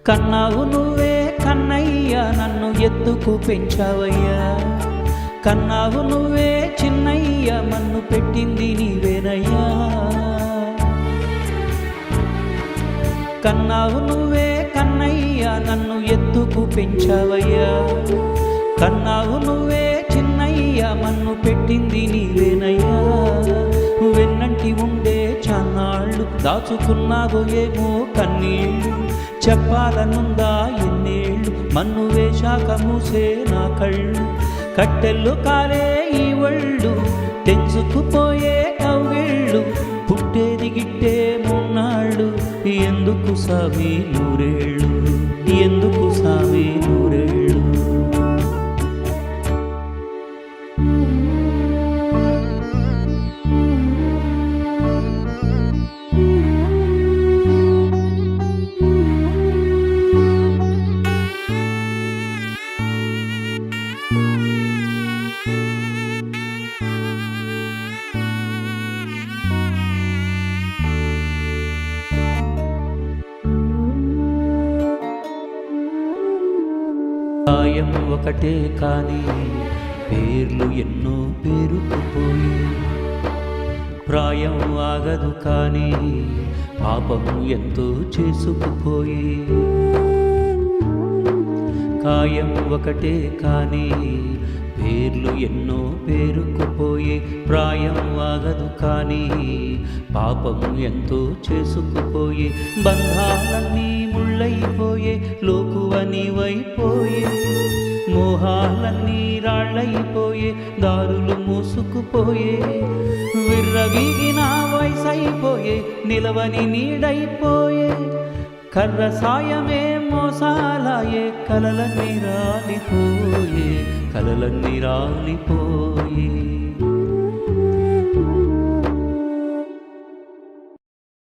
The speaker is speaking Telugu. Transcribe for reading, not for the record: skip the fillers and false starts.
కన్నావు నువ్వే కన్నయ్య నన్ను ఎత్తుకు పెంచావయ్యా. కన్నావు నువ్వే చిన్నయ్య మన్ను పెట్టింది నీవేనయ్యా. కన్నావు నువ్వే కన్నయ్య నన్ను ఎత్తుకు పెంచావయ్యా. కన్నావు నువ్వే చిన్నయ్య మన్ను పెట్టింది నీవేనయ్యా. వెన్నంటి ఉండే చాన్నాళ్ళు దాచుకున్నావో ఏమో కన్నీళ్ళు. చెప్పాలనుందా ఎన్నేళ్ళు మన్ను వేశాక మూసే నా కళ్ళు. కట్టెళ్ళు కాలే ఈ ఒళ్ళు తెంచుకుపోయే కవ్విళ్ళు. పుట్టేది గిట్టే మున్నాళ్ళు ఎందుకు సామి నూరేళ్ళు. ఎందుకు సామి నూరేళ్ళు. ప్రాయం ఒకటే కానీ పేర్లు ఎన్నో పేరుకుపోయి. ప్రాయం ఆగదు కానీ పాపం ఎంతో చేసుకుపోయి. కాయం ఒకటే కానీ పేర్లు ఎన్నో పేరుకుపోయి. ప్రాయం ఆగదు కానీ పాపం ఎంతో చేసుకుపోయి. బంధాలన్నీ ముళ్ళైపోయే లోకువని వైపోయే. మోహాలన్నీ రాళ్ళైపోయే దారులు మూసుకుపోయే. విర్రవీగిన వయసైపోయే నిలవని నీడైపోయే. కర్ర సాయమే మోసాలాయే కలలన్నీ రాలిపోయే. కలలన్నీ రాలిపోయే.